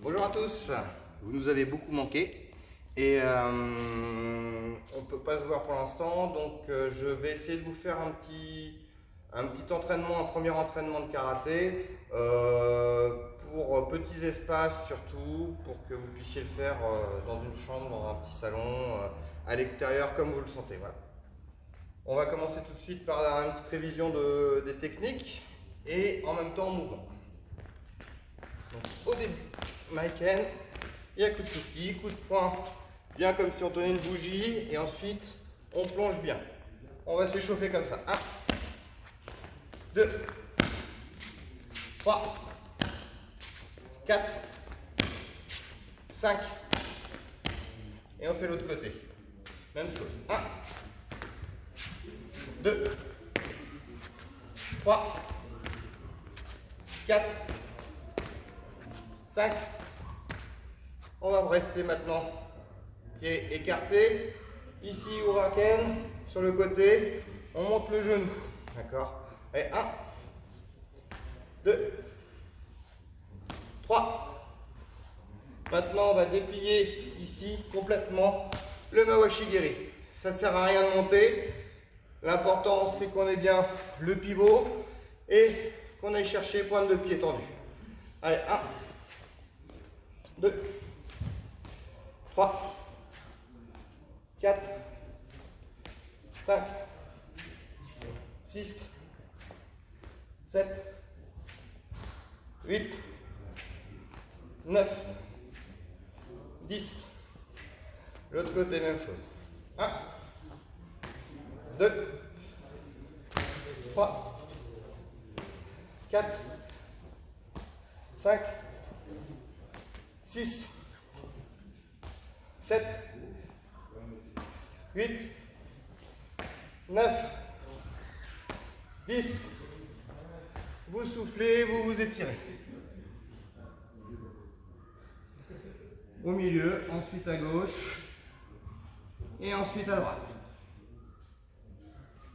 Bonjour à tous, vous nous avez beaucoup manqué et on ne peut pas se voir pour l'instant, donc je vais essayer de vous faire un petit entraînement, un premier entraînement de karaté pour petits espaces surtout, pour que vous puissiez le faire dans une chambre, dans un petit salon, à l'extérieur comme vous le sentez. Voilà. On va commencer tout de suite par une petite révision des techniques et en même temps en mouvement. Donc, au début, Maiken, il y a coup de fuki, coup de poing, bien comme si on tenait une bougie, et ensuite on plonge bien. On va s'échauffer comme ça. 1, 2, 3, 4, 5, et on fait l'autre côté. Même chose. 1, 2, 3, 4, 5. On va rester maintenant pied écarté. Ici, Huraken, sur le côté, on monte le genou. D'accord? Et 1, 2, 3. Maintenant, on va déplier ici complètement le Mawashigiri. Ça ne sert à rien de monter. L'important, c'est qu'on ait bien le pivot et qu'on aille chercher pointe de pied tendue. Allez, 1, 2, 3, 4, 5, 6, 7, 8, 9, 10. L'autre côté, même chose. 1, 2, 3, 4, 5, 6, 7, 8, 9, 10. Vous soufflez, vous vous étirez. Au milieu, ensuite à gauche, et ensuite à droite.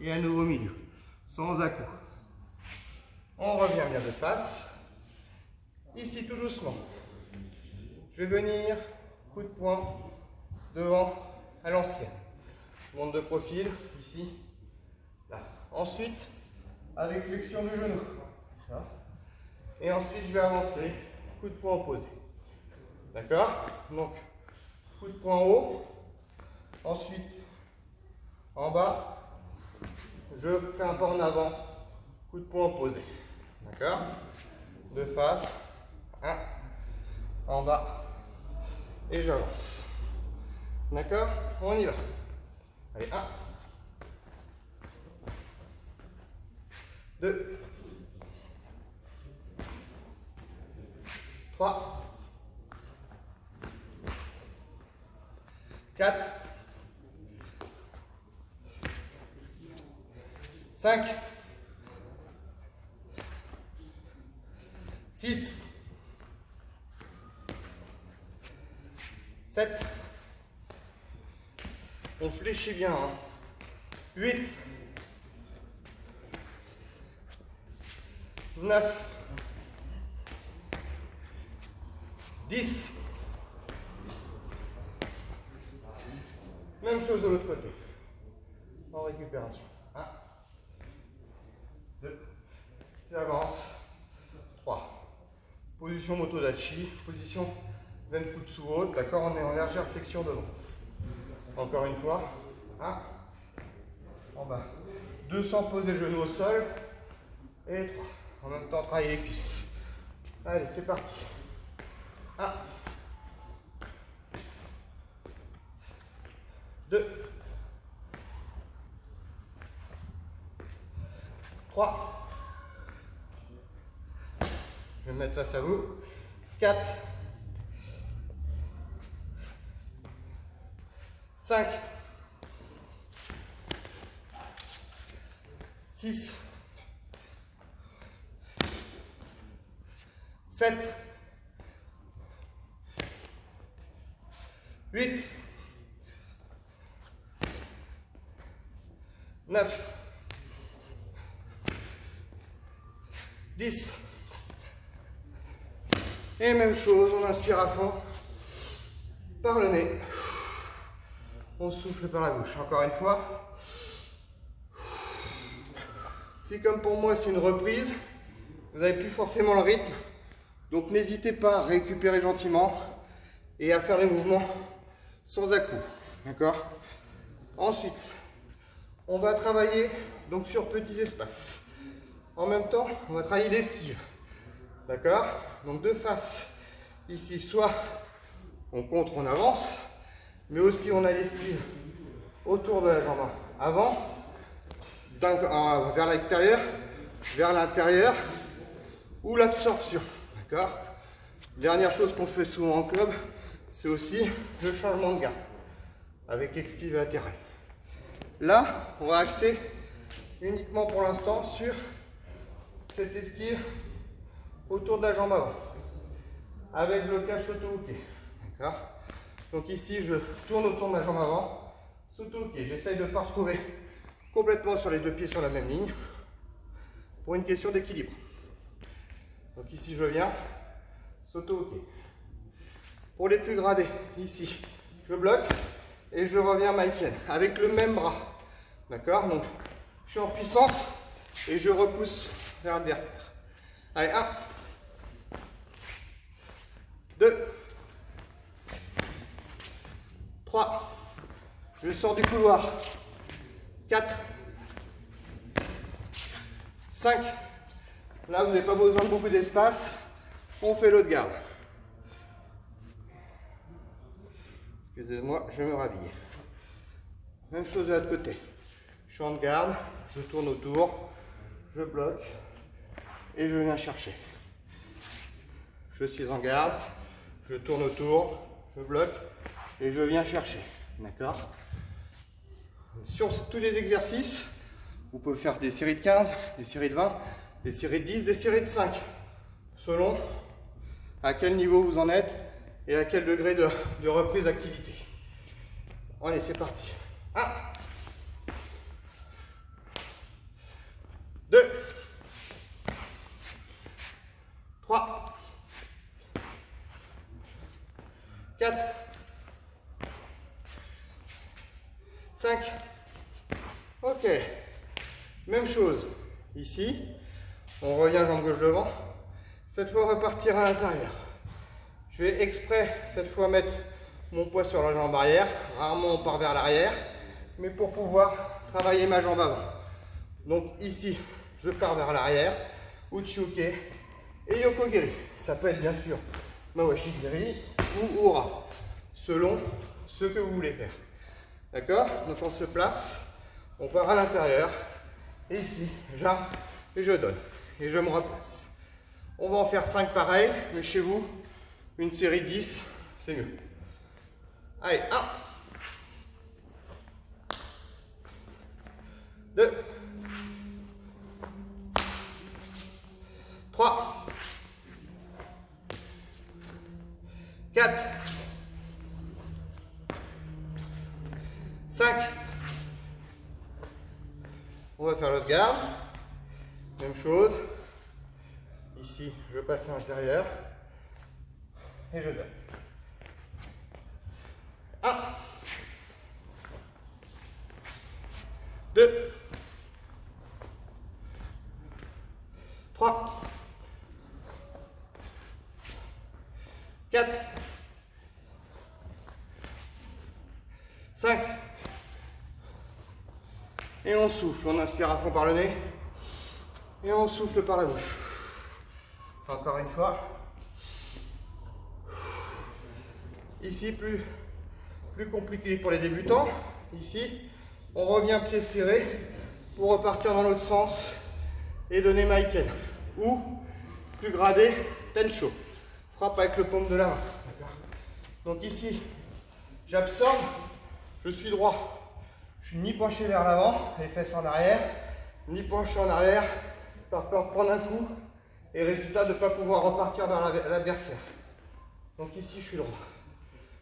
Et à nouveau au milieu, sans à-coups. On revient bien de face. Ici, tout doucement. Je vais venir, coup de poing, devant, à l'ancienne. Je monte de profil, ici, là. Ensuite, avec flexion du genou. Là. Et ensuite, je vais avancer, coup de poing opposé. D'accord? Donc, coup de poing haut. Ensuite, en bas, je fais un pas en avant, coup de poing opposé. D'accord? De face, 1, en bas, et j'avance. D'accord? On y va. Allez, 1, 2, 3, 4, 5, 6, 7, on fléchit bien, hein. 8, 9, 10. Même chose de l'autre côté. En récupération. 1, 2, j'avance. 3. Position Motodachi, position Zenfutsu haute, d'accord? On est en légère flexion devant. Encore une fois. 1, en bas. 2 sans poser le genou au sol. Et 3. En même temps, travailler les cuisses. Allez, c'est parti. 1, 2, 3. Je vais me mettre face à vous. 4, 5, 6, 7, 8, 9, 10, Et même chose, on inspire à fond par le nez. On souffle par la bouche. Encore une fois. Si comme pour moi c'est une reprise, vous n'avez plus forcément le rythme. Donc n'hésitez pas à récupérer gentiment et à faire les mouvements sans à-coups. D'accord? Ensuite, on va travailler donc sur petits espaces. En même temps, on va travailler l'esquive. D'accord? Donc de face, ici, soit on contre, on avance, mais aussi on a l'esquive autour de la jambe avant, vers l'extérieur, vers l'intérieur, ou l'absorption. D'accord? Dernière chose qu'on fait souvent en club, c'est aussi le changement de garde avec esquive latérale. Là, on va axer uniquement pour l'instant sur cette esquive autour de la jambe avant, avec blocage auto-hooké. D'accord? Donc ici, je tourne autour de ma jambe avant, auto-hooké. J'essaye de ne pas retrouver complètement sur les deux pieds sur la même ligne pour une question d'équilibre. Donc ici, je viens, auto-hooké. Pour les plus gradés, ici, je bloque et je reviens Michael avec le même bras. D'accord? Donc, je suis en puissance et je repousse vers l'adversaire. Allez, 1, 2, 3, je sors du couloir, 4, 5, là vous n'avez pas besoin de beaucoup d'espace, on fait l'autre garde. Excusez-moi, je me rhabille. Même chose de l'autre côté. Je suis en garde, je tourne autour, je bloque et je viens chercher. Je suis en garde, je tourne autour, je bloque et je viens chercher. D'accord? Sur tous les exercices, vous pouvez faire des séries de 15, des séries de 20, des séries de 10, des séries de 5, selon à quel niveau vous en êtes et à quel degré de reprise d'activité. Allez, c'est parti. 1, 2, 3, 4, 5. Ok. Même chose. Ici, on revient jambe gauche devant. Cette fois, repartir à l'intérieur. Je vais exprès, cette fois, mettre mon poids sur la jambe arrière. Rarement, on part vers l'arrière. Mais pour pouvoir travailler ma jambe avant. Donc ici, je pars vers l'arrière. Uchi-uke et Yoko-giri. Ça peut être bien sûr Mawashi-giri ou Ura. Selon ce que vous voulez faire. D'accord? Donc on se place, on part à l'intérieur, et ici, j'arme et je donne. Et je me replace. On va en faire 5 pareils, mais chez vous, une série de 10, c'est mieux. Allez, 1, 2, 3, 4, 5. On va faire l'autre garde. Même chose. Ici, je passe à l'intérieur. Et je donne. 1, 2, 3, 4, 5. Et on souffle, on inspire à fond par le nez et on souffle par la bouche. Encore une fois. Ici, plus compliqué pour les débutants. Ici, on revient pied serré pour repartir dans l'autre sens et donner Maiken. Ou, plus gradé, Tensho. Frappe avec le paume de la main. Donc ici, j'absorbe, je suis droit. Je suis ni penché vers l'avant, les fesses en arrière, ni penché en arrière, par peur de prendre un coup, et résultat de ne pas pouvoir repartir vers l'adversaire. Donc ici, je suis droit.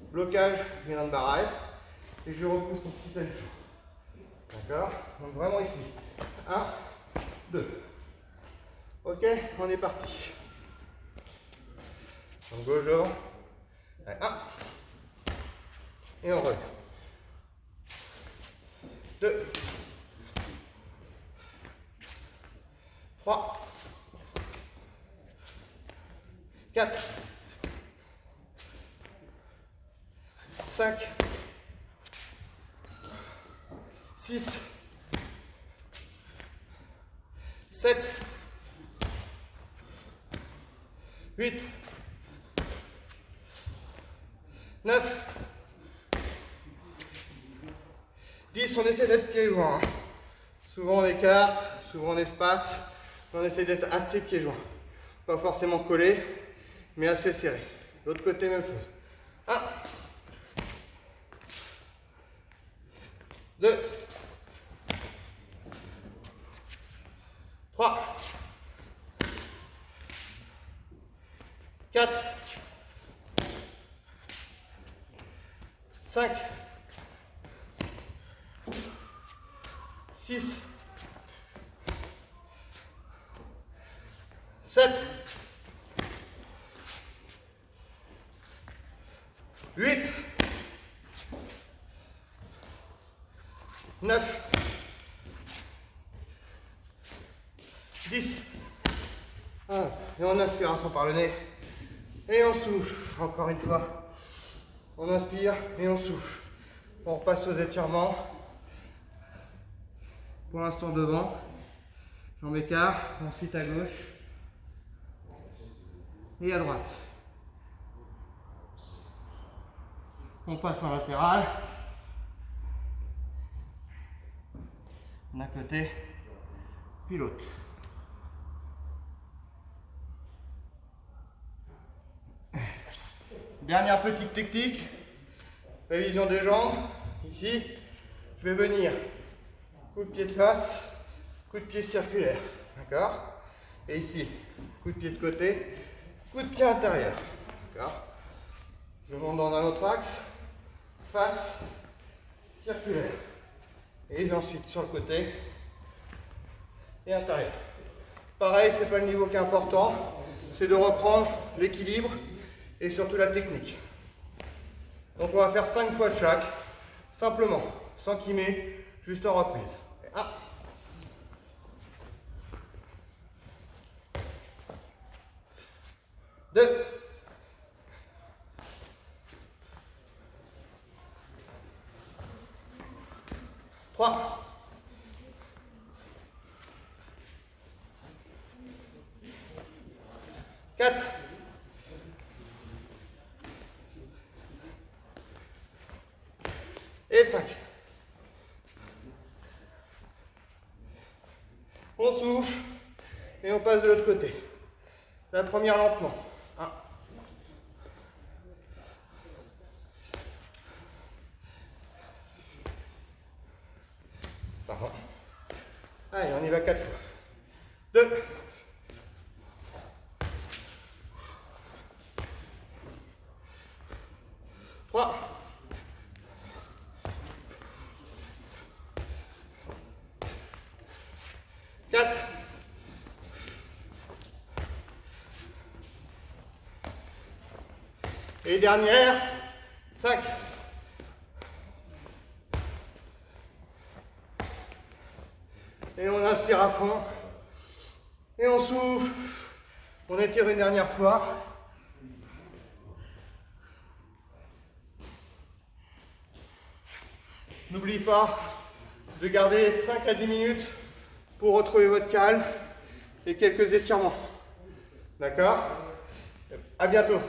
Blocage, Miran Barai, et je repousse ici Tensho. D'accord? Donc vraiment ici. 1, 2. Ok, on est parti. Donc gauche devant. Allez, 1. Et on revient. 2. 3. 4. 5. 6. 7. 8. 9. 10. On essaie d'être pieds joints. Hein. Souvent on écarte, souvent on espace. On essaie d'être assez pieds joints. Pas forcément collé, mais assez serré. L'autre côté, même chose. 1. 2. 3. 4. 5. 6. 7. 8. 9. 10. Et on inspire à fond par le nez. Et on souffle. Encore une fois. On inspire et on souffle. On repasse aux étirements. Pour l'instant devant. Jambes écart. Ensuite à gauche. Et à droite. On passe en latéral. D'un côté, puis l'autre. Dernière petite technique. Révision des jambes. Ici, je vais venir. Coup de pied de face, coup de pied circulaire. D'accord? Et ici, coup de pied de côté, coup de pied intérieur. D'accord? Je monte dans un autre axe. Face, circulaire. Et ensuite sur le côté et intérieur. Pareil, c'est pas le niveau qui est important, c'est de reprendre l'équilibre et surtout la technique. Donc on va faire 5 fois chaque, simplement, sans kiné, juste en reprise. 1. 2. 3. 4. 5. On souffle et on passe de l'autre côté. La première lentement. 1. Pardon. Allez, on y va 4 fois. 2. 3. 4. Et dernière, 5. Et on inspire à fond. Et on souffle. On étire une dernière fois. N'oubliez pas de garder 5 à 10 minutes pour retrouver votre calme et quelques étirements. D'accord? À bientôt.